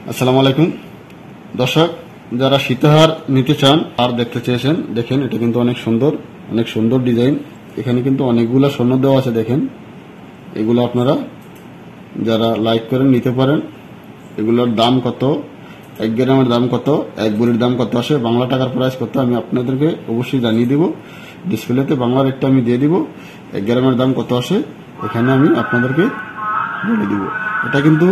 আসসালামু আলাইকুম দর্শক, যারা সীতাহার নিতে চান আর দেখতে চেয়েছেন, দেখেন এটা কিন্তু অনেক সুন্দর ডিজাইন। এখানে কিন্তু অনেকগুলো স্বর্ণ দেওয়া আছে। দেখেন এগুলো আপনারা যারা লাইক করেন নিতে পারেন। এগুলোর দাম কত, 1 গ্রামের দাম কত, 1 ভরির দাম কত আসে, বাংলা টাকার প্রাইস কত আমি আপনাদেরকে অবশ্যই জানিয়ে দিব। ডিসপ্লেতে বাংলা রেটটা আমি দিয়ে দিব। 1 গ্রামের দাম কত আসে এখানে আমি আপনাদেরকে বলে দিব। এটা কিন্তু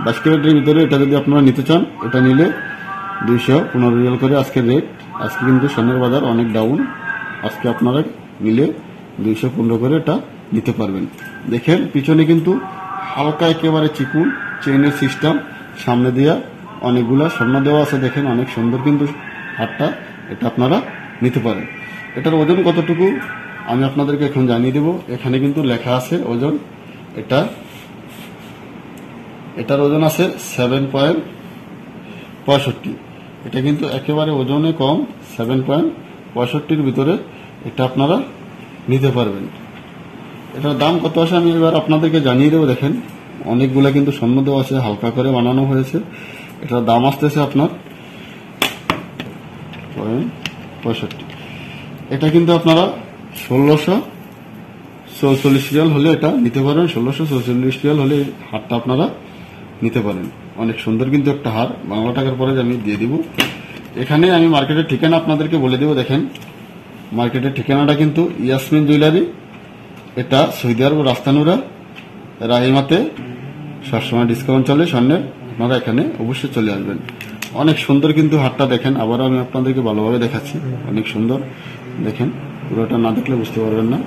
22 ক্যারেটের ভিতরে। এটা যদি আপনারা নিতে চান, এটা নিলে 215 রিয়াল করে আজকের রেট। আজকে কিন্তু স্বর্ণের বাজার অনেক ডাউন। আজকে আপনারা নিলে 215 করে এটা নিতে পারবেন। দেখেন পিছনে কিন্তু হালকা একেবারে চিকুন চেইনের সিস্টেম, সামনে দিয়া অনেকগুলা স্বর্ণ দেওয়া আছে। দেখেন অনেক সুন্দর কিন্তু হারটা, এটা আপনারা নিতে পারেন। এটার ওজন কতটুকু আমি আপনাদেরকে এখন জানিয়ে দেব। এখানে কিন্তু লেখা আছে ওজন। এটার ওজন আছে 7.65। এটা কিন্তু একেবারে ওজনে কম, 7.65-র ভিতরে এটা আপনারা নিতে পারবেন। এটার দাম কত আসে আমি এবার আপনাদেরকে জানিয়ে দেবো। দেখেন অনেকগুলা কিন্তু স্বর্ণ দেওয়া আছে, হালকা করে বানানো হয়েছে। এটার দাম আসতেছে আপনার 65। এটা কিন্তু আপনারা 1644 রিয়াল হলে এটা নিতে পারেন। 1644 রিয়াল হলে হারটা আপনারা নিতে পারেন। অনেক সুন্দর কিন্তু একটা হার, বাংলা টাকার পরে আমি দিয়ে দিব। এখানে আমি মার্কেটের ঠিকানা আপনাদেরকে বলে দেব। দেখেন মার্কেটের ঠিকানাটা কিন্তু ইয়াসমিন জুয়েলারি। এটা সৌদি আরব রাস্তানুরা রাহিমাতে সবসময় ডিসকাউন্ট চলে স্বর্ণের। আপনারা এখানে অবশ্যই চলে আসবেন। অনেক সুন্দর কিন্তু হারটা দেখেন, আবারও আমি আপনাদেরকে ভালোভাবে দেখাচ্ছি। অনেক সুন্দর দেখেন, পুরোটা না দেখলে বুঝতে পারবেন না।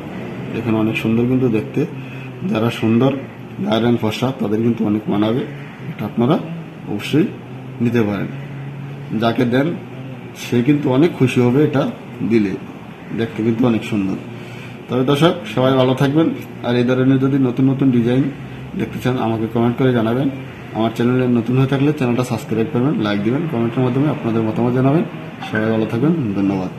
দেখেন অনেক সুন্দর কিন্তু দেখতে। যারা সুন্দর গায়ের ফসা তাদের কিন্তু অনেক মানাবে। এটা আপনারা অবশ্যই নিতে পারেন। যাকে দেন সে কিন্তু অনেক খুশি হবে এটা দিলে। দেখতে কিন্তু অনেক সুন্দর। তবে দর্শক সবাই ভালো থাকবেন। আর এই ধরনের যদি নতুন নতুন ডিজাইন দেখতে চান আমাকে কমেন্ট করে জানাবেন। আমার চ্যানেলে নতুন হয়ে থাকলে চ্যানেলটা সাবস্ক্রাইব করবেন, লাইক দিবেন, কমেন্টের মাধ্যমে আপনাদের মতামত জানাবেন। সবাই ভালো থাকবেন, ধন্যবাদ।